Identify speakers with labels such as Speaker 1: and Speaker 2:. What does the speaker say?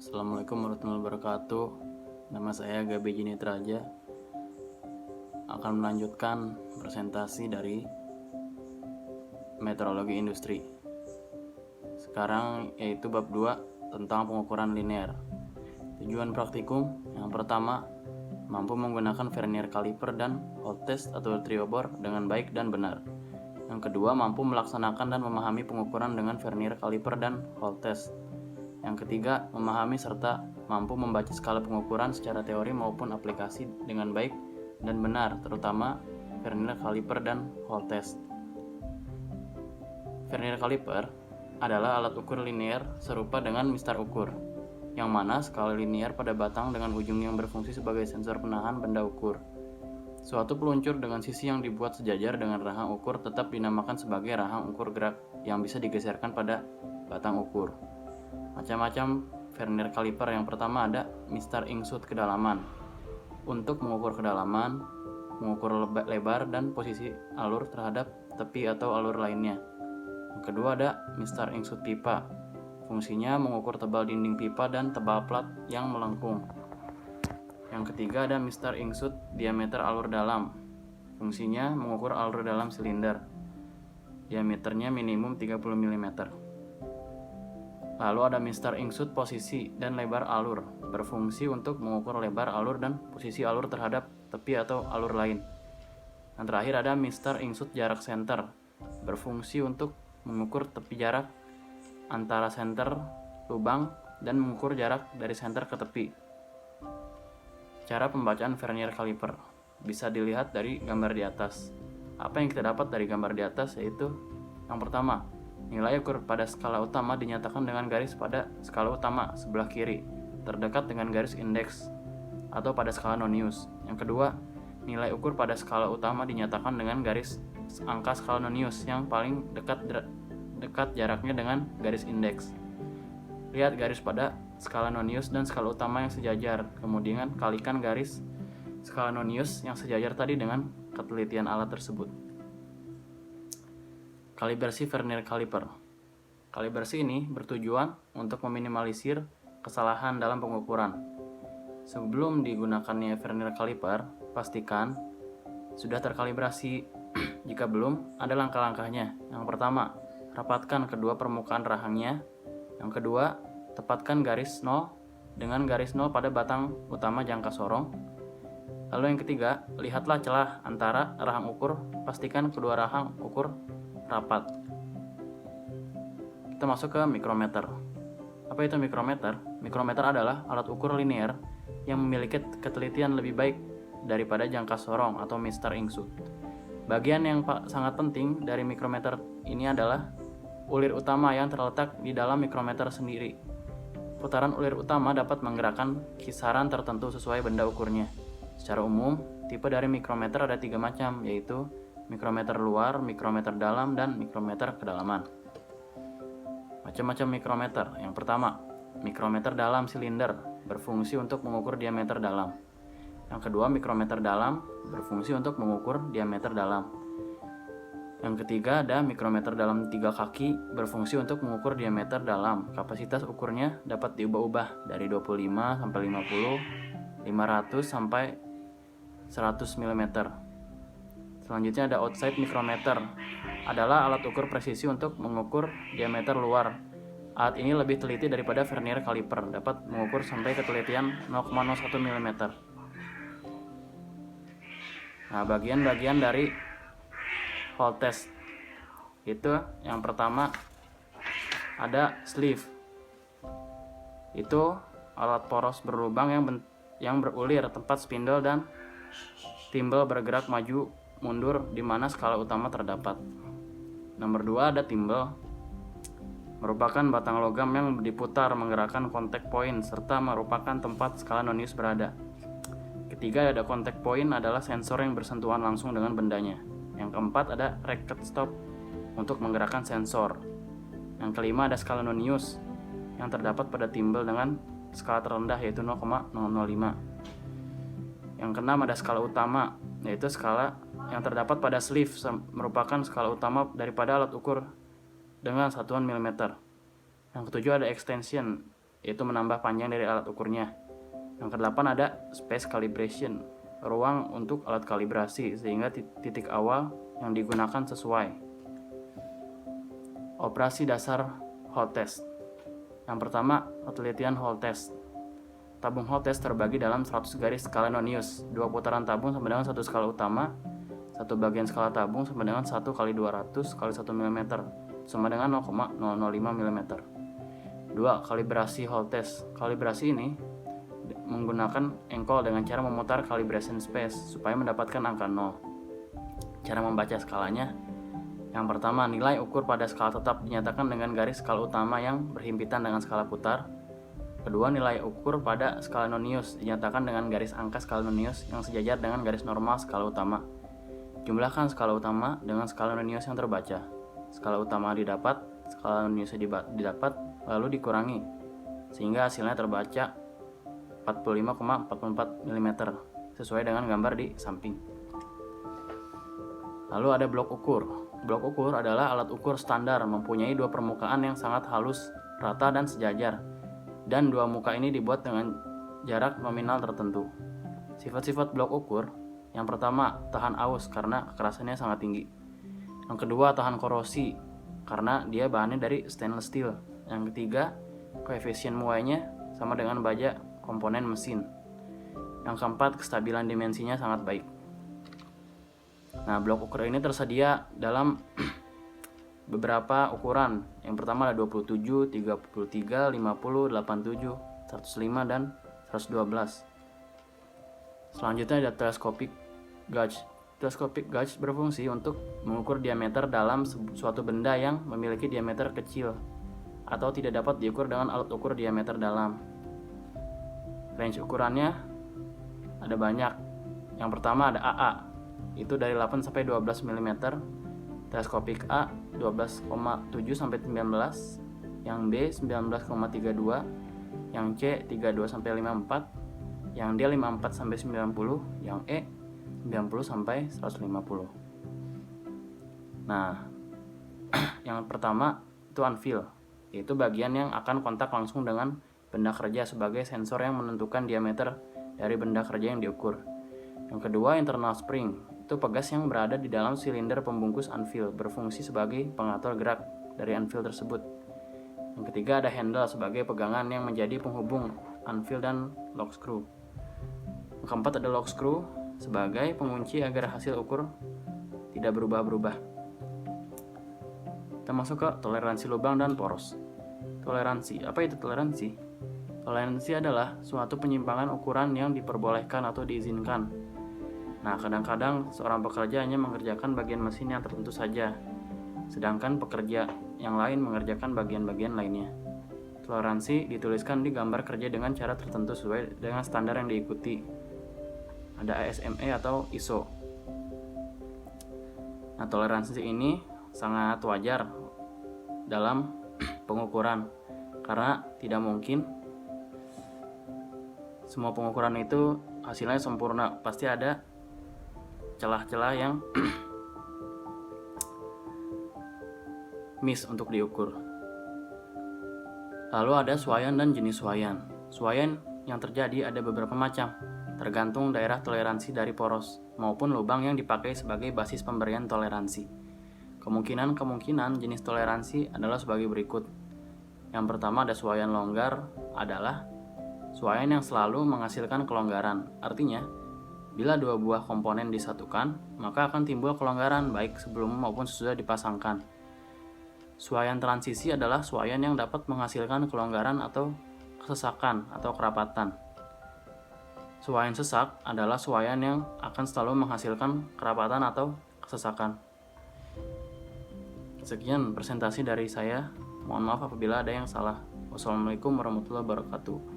Speaker 1: Assalamualaikum warahmatullahi wabarakatuh. Nama saya Gaby Jinitraja. Akan melanjutkan presentasi dari meteorologi industri. Sekarang yaitu bab 2 tentang pengukuran linear. Tujuan praktikum yang pertama, mampu menggunakan vernier caliper dan hot test atau trio bore dengan baik dan benar. Yang kedua, mampu melaksanakan dan memahami pengukuran dengan vernier caliper dan hot test. Yang ketiga, memahami serta mampu membaca skala pengukuran secara teori maupun aplikasi dengan baik dan benar, terutama vernier caliper dan hot test. Vernier caliper adalah alat ukur linear serupa dengan mistar ukur, yang mana skala linear pada batang dengan ujung yang berfungsi sebagai sensor penahan benda ukur. Suatu peluncur dengan sisi yang dibuat sejajar dengan rahang ukur tetap dinamakan sebagai rahang ukur gerak yang bisa digeserkan pada batang ukur. Macam-macam vernier caliper. Yang pertama ada mistar ingsut kedalaman untuk mengukur kedalaman, mengukur lebar dan posisi alur terhadap tepi atau alur lainnya. Yang kedua ada mistar ingsut pipa, fungsinya mengukur tebal dinding pipa dan tebal plat yang melengkung. Yang ketiga ada mistar ingsut diameter alur dalam, fungsinya mengukur alur dalam silinder, diameternya minimum 30 mm. Lalu ada mistar ingsut posisi dan lebar alur, berfungsi untuk mengukur lebar alur dan posisi alur terhadap tepi atau alur lain. Yang terakhir ada mistar ingsut jarak senter, berfungsi untuk mengukur tepi jarak antara senter lubang dan mengukur jarak dari senter ke tepi. Cara pembacaan vernier caliper bisa dilihat dari gambar di atas. Apa yang kita dapat dari gambar di atas yaitu yang pertama, nilai ukur pada skala utama dinyatakan dengan garis pada skala utama sebelah kiri, terdekat dengan garis indeks atau pada skala nonius. Yang kedua, nilai ukur pada skala utama dinyatakan dengan garis angka skala nonius yang paling dekat jaraknya dengan garis indeks. Lihat garis pada skala nonius dan skala utama yang sejajar, kemudian kalikan garis skala nonius yang sejajar tadi dengan ketelitian alat tersebut. Kalibrasi vernier caliper. Kalibrasi ini bertujuan untuk meminimalisir kesalahan dalam pengukuran. Sebelum digunakannya vernier caliper, pastikan sudah terkalibrasi. Jika belum, ada langkah-langkahnya. Yang pertama, rapatkan kedua permukaan rahangnya. Yang kedua, tepatkan garis 0 dengan garis 0 pada batang utama jangka sorong. Lalu yang ketiga, lihatlah celah antara rahang ukur, pastikan kedua rahang ukur rapat. Kita masuk ke mikrometer. Apa itu mikrometer? Mikrometer adalah alat ukur linear yang memiliki ketelitian lebih baik daripada jangka sorong atau mistar ingsut. Bagian yang sangat penting dari mikrometer ini adalah ulir utama yang terletak di dalam mikrometer sendiri. Putaran ulir utama dapat menggerakkan kisaran tertentu sesuai benda ukurnya. Secara umum, tipe dari mikrometer ada 3 macam, yaitu mikrometer luar, mikrometer dalam, dan mikrometer kedalaman. Macam-macam mikrometer. Yang pertama, mikrometer dalam silinder, berfungsi untuk mengukur diameter dalam. Yang kedua, mikrometer dalam, berfungsi untuk mengukur diameter dalam. Yang ketiga, ada mikrometer dalam 3 kaki, berfungsi untuk mengukur diameter dalam. Kapasitas ukurnya dapat diubah-ubah dari 25 sampai 50, 500 sampai 100 mm. Selanjutnya ada outside micrometer, adalah alat ukur presisi untuk mengukur diameter luar. Alat ini lebih teliti daripada vernier caliper, dapat mengukur sampai ketelitian 0,01 mm. Nah, bagian-bagian dari hot test itu yang pertama ada sleeve. Itu alat poros berlubang yang berulir tempat spindle dan timbel bergerak maju mundur di mana skala utama terdapat. Nomor 2 ada timbel, merupakan batang logam yang diputar menggerakkan contact point serta merupakan tempat skala nonius berada. Ketiga ada contact point, adalah sensor yang bersentuhan langsung dengan bendanya. Yang keempat ada racket stop untuk menggerakkan sensor. Yang kelima ada skala nonius yang terdapat pada timbel dengan skala terendah yaitu 0,005. Yang keenam ada skala utama, yaitu skala yang terdapat pada sleeve, merupakan skala utama daripada alat ukur dengan satuan mm. Yang ketujuh ada extension, yaitu menambah panjang dari alat ukurnya. Yang kedelapan ada space calibration, ruang untuk alat kalibrasi sehingga titik awal yang digunakan sesuai. Operasi dasar Hall test. Yang pertama, penelitian Hall test. Tabung Hall test terbagi dalam 100 garis skala nonius. 2 putaran tabung sama dengan 1 skala utama. 1 bagian skala tabung sama dengan 1 kali 200 kali 1 mm sama dengan 0,005 mm. 2. Kalibrasi Hall test. Kalibrasi ini menggunakan engkol dengan cara memutar calibration space supaya mendapatkan angka 0. Cara membaca skalanya: yang pertama, nilai ukur pada skala tetap dinyatakan dengan garis skala utama yang berhimpitan dengan skala putar. Kedua, nilai ukur pada skala nonius dinyatakan dengan garis angka skala nonius yang sejajar dengan garis normal skala utama. Jumlahkan skala utama dengan skala nonius yang terbaca. Skala utama didapat, skala nonius didapat, lalu dikurangi, sehingga hasilnya terbaca 45,44 mm sesuai dengan gambar di samping. Lalu ada blok ukur. Blok ukur adalah alat ukur standar mempunyai 2 permukaan yang sangat halus, rata dan sejajar, dan 2 muka ini dibuat dengan jarak nominal tertentu. Sifat-sifat blok ukur: yang pertama, tahan aus karena kekerasannya sangat tinggi. Yang kedua, tahan korosi karena dia bahannya dari stainless steel. Yang ketiga, koefisien muainya sama dengan baja komponen mesin. Yang keempat, kestabilan dimensinya sangat baik. Nah, blok ukur ini tersedia dalam beberapa ukuran. Yang pertama ada 27, 33, 50, 87, 105, dan 112. Selanjutnya ada telescopic gauge. Telescopic gauge berfungsi untuk mengukur diameter dalam suatu benda yang memiliki diameter kecil atau tidak dapat diukur dengan alat ukur diameter dalam. Range ukurannya ada banyak. Yang pertama ada AA, itu dari 8 sampai 12 mm. Teleskopik A 12,7 sampai 19, yang B 19,32, yang C 32 sampai 54, yang D 54 sampai 90, yang E 90 sampai 150. Nah, yang pertama itu anvil, yaitu bagian yang akan kontak langsung dengan benda kerja sebagai sensor yang menentukan diameter dari benda kerja yang diukur. Yang kedua, internal spring, itu pegas yang berada di dalam silinder pembungkus anvil, berfungsi sebagai pengatur gerak dari anvil tersebut. Yang ketiga, ada handle sebagai pegangan yang menjadi penghubung anvil dan lock screw. Yang keempat, ada lock screw sebagai pengunci agar hasil ukur tidak berubah-ubah. Kita masuk ke toleransi lubang dan poros. Toleransi, apa itu toleransi? Toleransi adalah suatu penyimpangan ukuran yang diperbolehkan atau diizinkan. Nah, kadang-kadang seorang pekerja hanya mengerjakan bagian mesin yang tertentu saja, sedangkan pekerja yang lain mengerjakan bagian-bagian lainnya. Toleransi dituliskan di gambar kerja dengan cara tertentu sesuai dengan standar yang diikuti. Ada ASME atau ISO. Nah, toleransi ini sangat wajar dalam pengukuran, karena tidak mungkin semua pengukuran itu hasilnya sempurna. Pasti ada celah-celah yang miss untuk diukur. Lalu ada suaian dan jenis suaian. Suaian yang terjadi ada beberapa macam, tergantung daerah toleransi dari poros maupun lubang yang dipakai sebagai basis pemberian toleransi. Kemungkinan jenis toleransi adalah sebagai berikut. Yang pertama ada suaian longgar, adalah suaian yang selalu menghasilkan kelonggaran. Artinya, bila 2 buah komponen disatukan, maka akan timbul kelonggaran baik sebelum maupun sesudah dipasangkan. Suaian transisi adalah suaian yang dapat menghasilkan kelonggaran atau kesesakan atau kerapatan. Suaian sesak adalah suaian yang akan selalu menghasilkan kerapatan atau kesesakan. Sekian presentasi dari saya. Mohon maaf apabila ada yang salah. Wassalamualaikum warahmatullahi wabarakatuh.